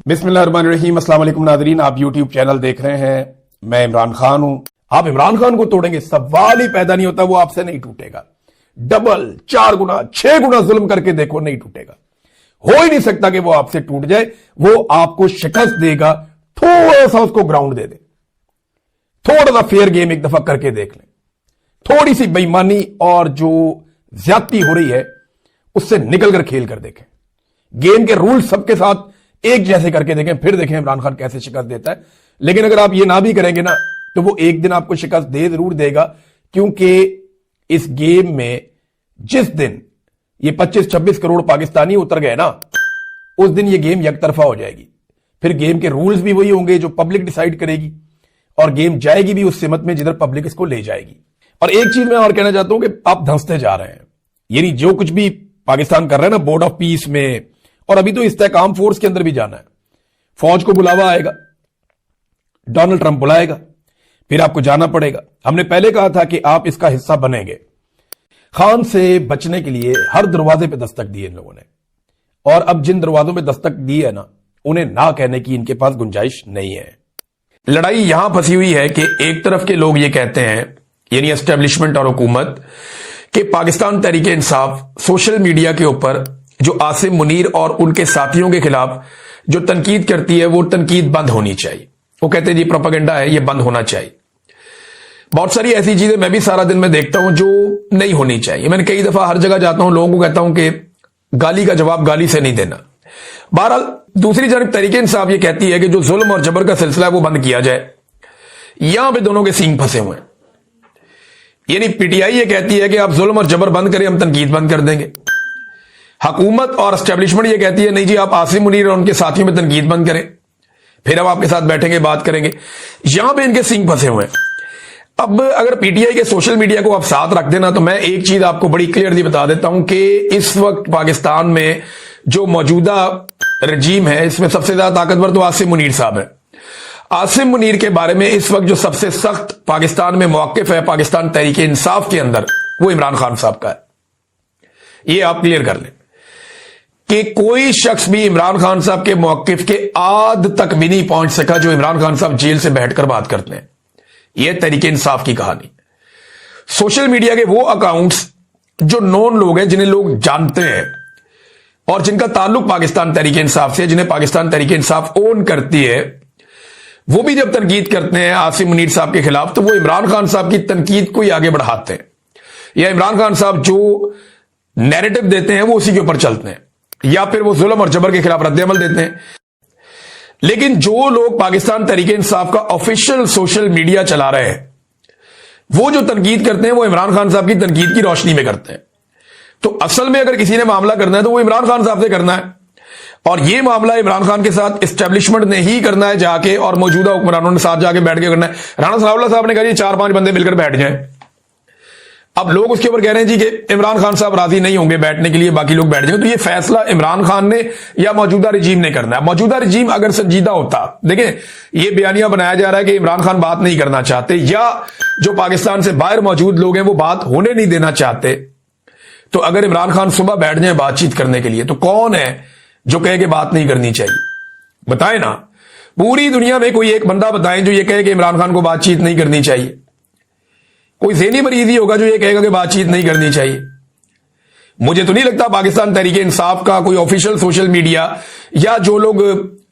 बिस्मिल्लाहिर्रहमानिर्रहीम। अस्सलाम वालेकुम नाज़रीन, आप यूट्यूब चैनल देख रहे हैं, मैं इमरान खान हूं। आप इमरान खान को तोड़ेंगे, सवाल ही पैदा नहीं होता, वो आपसे नहीं टूटेगा। डबल 4 गुना 6 गुना जुल्म करके देखो, नहीं टूटेगा। हो ही नहीं सकता कि वो आपसे टूट जाए। वो आपको शिकस्त देगा, थोड़ा सा उसको ग्राउंड दे दे, थोड़ा सा फेयर गेम एक दफा करके देख लें, थोड़ी सी बेईमानी और जो ज्यादती हो रही है उससे निकल कर खेल कर देखें, गेम के रूल सबके साथ एक जैसे करके देखें, फिर देखें इमरान खान कैसे शिकस्त देता है। लेकिन अगर आप ये ना भी करेंगे ना, तो वो एक दिन आपको शिकस्त दे जरूर देगा, क्योंकि इस गेम में जिस दिन ये 25-26 करोड़ पाकिस्तानी उतर गए ना, उस दिन ये गेम यकतरफा हो जाएगी। फिर गेम के रूल्स भी वही होंगे जो पब्लिक डिसाइड करेगी, और गेम जाएगी भी उस सिमत में जिधर पब्लिक इसको ले जाएगी। और एक चीज मैं और कहना चाहता हूं कि आप धंसते जा रहे हैं, यानी जो कुछ भी पाकिस्तान कर रहा है ना बोर्ड ऑफ पीस में, और अभी तो इस्तेहकाम फोर्स के अंदर भी जाना है, फौज को बुलावा आएगा, डोनाल्ड ट्रंप बुलाएगा, फिर आपको जाना पड़ेगा। हमने पहले कहा था कि आप इसका हिस्सा बनेंगे। खान से बचने के लिए हर दरवाजे पे दस्तक दी इन लोगों ने, और अब जिन दरवाजों पे दस्तक दी है ना, उन्हें ना कहने की इनके पास गुंजाइश नहीं है। लड़ाई यहां फंसी हुई है कि एक तरफ के लोग ये कहते हैं, यानी एस्टेब्लिशमेंट और हुकूमत, कि पाकिस्तान तहरीक इंसाफ सोशल मीडिया के ऊपर जो आसिम मुनीर और उनके साथियों के खिलाफ जो तनकीद करती है, वो तनकीद बंद होनी चाहिए। वो कहते हैं जी प्रोपेगेंडा है, ये बंद होना चाहिए। बहुत सारी ऐसी चीजें मैं भी सारा दिन में देखता हूं जो नहीं होनी चाहिए। मैंने कई दफा हर जगह जाता हूं, लोगों को कहता हूं कि गाली का जवाब गाली से नहीं देना। बहरहाल दूसरी जानब तहरीक इंसाफ ये कहती है कि जो जुल्म और जबर का सिलसिला है वो बंद किया जाए। यहां पे दोनों के सींग फंसे हुए हैं। यानी पीटीआई ये कहती है कि आप जुल्म और जबर बंद करें, हम तनकीद बंद कर देंगे। हुकूमत और एस्टेब्लिशमेंट ये कहती है नहीं जी, आप आसिम मुनीर और उनके साथियों में तनकीद बंद करें, फिर हम आपके साथ बैठेंगे, बात करेंगे। यहां पे इनके सिंग फंसे हुए हैं। अब अगर पीटीआई के सोशल मीडिया को आप साथ रख देना, तो मैं एक चीज आपको बड़ी क्लियरली बता देता हूं कि इस वक्त पाकिस्तान में जो मौजूदा रजीम है, इसमें सबसे ज्यादा ताकतवर तो आसिम मुनीर साहब है। आसिम मुनीर के बारे में इस वक्त जो सबसे सख्त पाकिस्तान में मौकिफ है पाकिस्तान तहरीक इंसाफ के अंदर, वो इमरान खान साहब का है। ये आप क्लियर कर लें कि कोई शख्स भी इमरान खान साहब के मौकिफ के आध तक भी नहीं पहुंच सका जो इमरान खान साहब जेल से बैठकर बात करते हैं। यह तहरीक इंसाफ की कहानी। सोशल मीडिया के वो अकाउंट्स जो नॉन लोग हैं, जिन्हें लोग जानते हैं और जिनका ताल्लुक पाकिस्तान तहरीक इंसाफ से, जिन्हें पाकिस्तान तहरीक इंसाफ ओन करती है, वो भी जब तनकीद करते हैं आसिम मुनीर साहब के खिलाफ, तो वो इमरान खान साहब की तनकीद को ही आगे बढ़ाते हैं, या इमरान खान साहब जो नैरेटिव देते हैं वो उसी के ऊपर चलते हैं, या फिर वो जुल्म और जबर के खिलाफ रद्द-ए-अमल देते हैं। लेकिन जो लोग पाकिस्तान तहरीक इंसाफ का ऑफिशियल सोशल मीडिया चला रहे हैं, वो जो तनकीद करते हैं वो इमरान खान साहब की तनकीद की रोशनी में करते हैं। तो असल में अगर किसी ने मामला करना है तो वो इमरान खान साहब से करना है, और ये मामला इमरान खान के साथ इस्टेब्लिशमेंट ने ही करना है जाके, और मौजूदा हुक्मरानों ने साथ जाके बैठ के करना है। राणा सनाउल्लाह साहब ने कहा 4-5 बंदे मिलकर बैठ जाएं। अब लोग उसके ऊपर कह रहे हैं जी कि इमरान खान साहब राजी नहीं होंगे बैठने के लिए, बाकी लोग बैठ जाएंगे। तो ये फैसला इमरान खान ने या मौजूदा रजीम ने करना है। मौजूदा रजीम अगर संजीदा होता, देखें ये बयानिया बनाया जा रहा है कि इमरान खान बात नहीं करना चाहते, या जो पाकिस्तान से बाहर मौजूद लोग हैं वो बात होने नहीं देना चाहते। तो अगर इमरान खान सुबह बैठ जाए बातचीत करने के लिए, तो कौन है जो कहे कि बात नहीं करनी चाहिए? बताएं ना, पूरी दुनिया में कोई एक बंदा बताएं जो ये कहे कि इमरान खान को बातचीत नहीं करनी चाहिए। कोई ज़हनी मरीज ही होगा जो ये कहेगा कि बातचीत नहीं करनी चाहिए। मुझे तो नहीं लगता पाकिस्तान तहरीक इंसाफ का कोई ऑफिशियल सोशल मीडिया, या जो लोग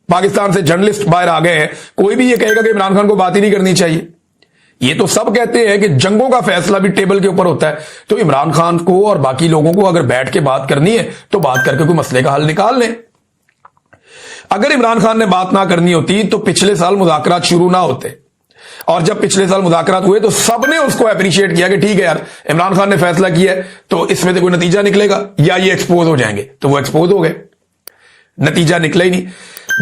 पाकिस्तान से जर्नलिस्ट बाहर आ गए हैं, कोई भी ये कहेगा कि इमरान खान को बात ही नहीं करनी चाहिए। ये तो सब कहते हैं कि जंगों का फैसला भी टेबल के ऊपर होता है। तो इमरान खान को और बाकी लोगों को अगर बैठ के बात करनी है तो बात करके कोई मसले का हल निकाल लें। अगर इमरान खान ने बात ना करनी होती तो पिछले साल मुज़ाकरात शुरू ना होते, और जब पिछले साल मुज़ाकरात हुए तो सबने उसको अप्रिशिएट किया कि ठीक है यार, इमरान खान ने फैसला किया है, तो इसमें से कोई नतीजा निकलेगा या ये एक्सपोज हो जाएंगे। तो वो एक्सपोज हो गए, नतीजा निकला ही नहीं।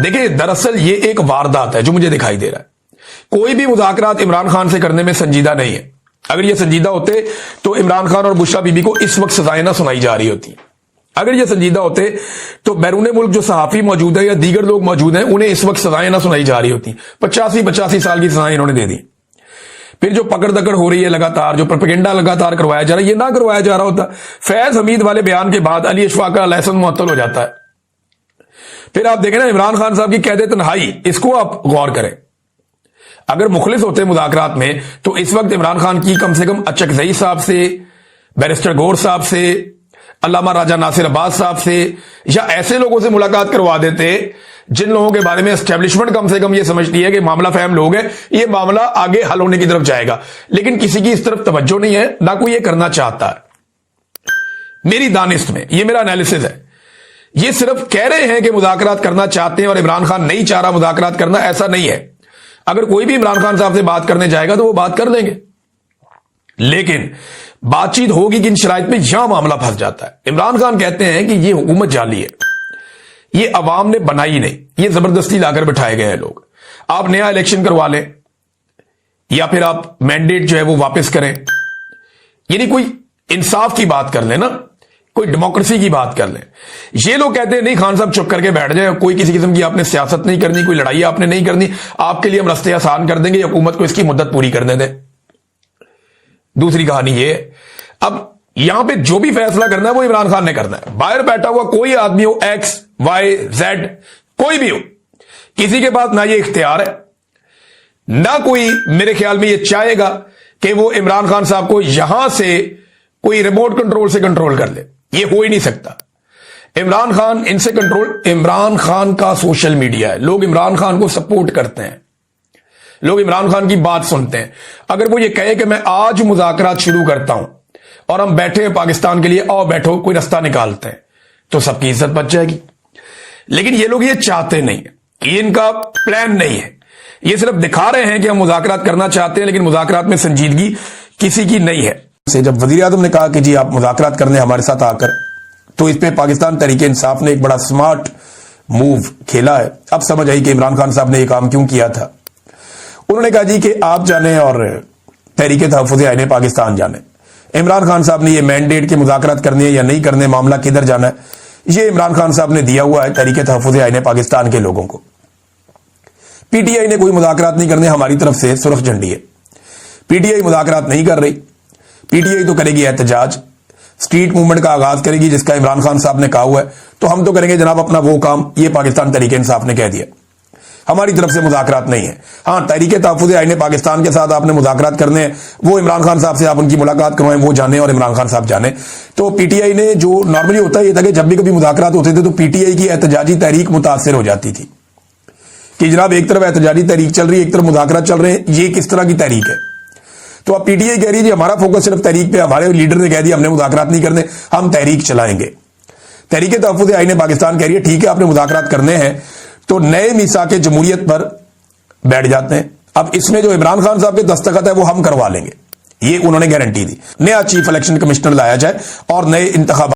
देखिए दरअसल ये एक वारदात है जो मुझे दिखाई दे रहा है। कोई भी मुज़ाकरात इमरान खान से करने में संजीदा नहीं है। अगर ये संजीदा होते तो इमरान खान और बुशरा बीबी को इस वक्त सजाएं ना सुनाई जा रही होती। अगर ये संजीदा होते तो बैरून मुल्क जो सहाफी मौजूद है या दीगर लोग मौजूद हैं, उन्हें इस वक्त सजाएं ना सुनाई जा रही होती। 85 साल की सजाएं इन्होंने दे दी। फिर जो पकड़ दकड़ हो रही है लगातार, जो प्रोपेगेंडा लगातार करवाया जा रहा है, ये ना करवाया जा रहा होता, फैज हमीद वाले बयान के बाद अली अशफाक का लाइसेंस मुअत्तल हो जाता है। پھر آپ دیکھیں نا عمران خان صاحب کی قید تنہائی، اس کو آپ غور کریں. اگر مخلص ہوتے مذاکرات میں تو اس وقت عمران خان کی کم سے کم اچکزئی صاحب سے، بیرسٹر گور صاحب سے، علامہ راجہ ناصر عباس صاحب سے یا ایسے لوگوں سے ملاقات کروا دیتے جن لوگوں کے بارے میں اسٹیبلشمنٹ کم سے کم یہ سمجھتی ہے کہ معاملہ فہم لوگ ہیں، یہ معاملہ آگے حل ہونے کی طرف جائے گا. لیکن کسی کی اس طرف توجہ نہیں ہے، نہ کوئی یہ کرنا چاہتا ہے. میری دانست میں یہ میرا انالیسز ہے. یہ صرف کہہ رہے ہیں کہ مذاکرات کرنا چاہتے ہیں اور عمران خان نہیں چاہ رہا مذاکرات کرنا، ایسا نہیں ہے. اگر کوئی بھی عمران خان صاحب سے بات کرنے جائے گا تو وہ بات کر لیں گے، لیکن بات چیت ہوگی کہ ان شرائط میں یہاں معاملہ پھنس جاتا ہے. عمران خان کہتے ہیں کہ یہ حکومت جعلی ہے، یہ عوام نے بنائی نہیں، یہ زبردستی لا کر بٹھائے گئے ہیں لوگ. آپ نیا الیکشن کروا لیں یا پھر آپ مینڈیٹ جو ہے وہ واپس کریں، یعنی کوئی انصاف کی بات کر لیں نا، کوئی ڈیموکریسی کی بات کر لیں. یہ لوگ کہتے ہیں نہیں خان صاحب چپ کر کے بیٹھ جائیں، کوئی کسی قسم کی آپ نے سیاست نہیں کرنی، کوئی لڑائی آپ نے نہیں کرنی، آپ کے لیے ہم رستے آسان کر دیں گے، حکومت کو اس کی مدت پوری کرنے دیں. دوسری کہانی یہ ہے، اب یہاں پہ جو بھی فیصلہ کرنا ہے وہ عمران خان نے کرنا ہے. باہر بیٹھا ہوا کوئی آدمی ہو، ایکس وائی زیڈ کوئی بھی ہو، کسی کے پاس نہ یہ اختیار ہے، نہ کوئی میرے خیال میں یہ چاہے گا کہ وہ عمران خان صاحب کو یہاں سے کوئی ریموٹ کنٹرول سے کنٹرول کر لے. یہ ہو ہی نہیں سکتا. عمران خان ان سے کنٹرول، عمران خان کا سوشل میڈیا ہے، لوگ عمران خان کو سپورٹ کرتے ہیں، لوگ عمران خان کی بات سنتے ہیں. اگر وہ یہ کہے کہ میں آج مذاکرات شروع کرتا ہوں اور ہم بیٹھے ہیں پاکستان کے لیے، آؤ بیٹھو کوئی رستہ نکالتے ہیں، تو سب کی عزت بچ جائے گی. لیکن یہ لوگ یہ چاہتے نہیں ہیں، یہ ان کا پلان نہیں ہے. یہ صرف دکھا رہے ہیں کہ ہم مذاکرات کرنا چاہتے ہیں، لیکن مذاکرات میں سنجیدگی کسی کی نہیں ہے. جب وزیر اعظم نے کہا کہ جی آپ مذاکرات کرنے ہمارے ساتھ آ کر، تو اس پہ پاکستان تحریک انصاف نے ایک بڑا سمارٹ موو کھیلا ہے. اب سمجھ آئی کہ عمران خان صاحب نے یہ کام کیوں کیا تھا. انہوں نے کہا جی کہ آپ جانیں اور تحریک تحفظ آئین پاکستان جانے، عمران خان صاحب نے یہ مینڈیٹ کے مذاکرات کرنے یا نہیں کرنے، معاملہ کدھر جانا ہے، یہ عمران خان صاحب نے دیا ہوا ہے تحریک تحفظ آئین پاکستان کے لوگوں کو. پی ٹی آئی نے کوئی مذاکرات نہیں کرنے، ہماری طرف سے سرخ جھنڈی ہے. پی ٹی آئی مذاکرات نہیں کر رہی، پی ٹی آئی تو کرے گی احتجاج، اسٹریٹ موومنٹ کا آغاز کرے گی جس کا عمران خان صاحب نے کہا ہوا ہے. تو ہم تو کریں گے جناب اپنا وہ کام، یہ پاکستان تحریک انصاف نے کہہ دیا ہماری طرف سے مذاکرات نہیں ہے. ہاں تحریک تحفظ آئین پاکستان کے ساتھ آپ نے مذاکرات کرنے ہیں، وہ عمران خان صاحب سے آپ ان کی ملاقات کروائیں، وہ جانے اور عمران خان صاحب جانے. تو پی ٹی آئی نے جو نارملی ہوتا ہے یہ تھا کہ جب بھی کبھی مذاکرات ہوتے تھے تو پی ٹی آئی کی احتجاجی تحریک متاثر ہو جاتی تھی کہ جناب ایک طرف احتجاجی تحریک چل رہی ہے، ایک طرف مذاکرات چل رہے ہیں، یہ کس طرح کی تحریک ہے. تو اب پی ٹی آئی کہہ رہی ہے جی ہمارا فوکس صرف تحریک پہ، ہمارے لیڈر نے کہہ دیا ہم نے مذاکرات نہیں کرنے، ہم تحریک چلائیں گے. تحریک تحفظ آئین پاکستان کہہ رہی ہے ٹھیک ہے آپ نے مذاکرات کرنے ہیں تو نئے میثاق جمہوریت پر بیٹھ جاتے ہیں. اب اس میں جو عمران خان صاحب کے دستخط ہے وہ ہم کروا لیں گے، یہ انہوں نے گارنٹی دی. نیا چیف الیکشن کمشنر لایا جائے اور نئے انتخابات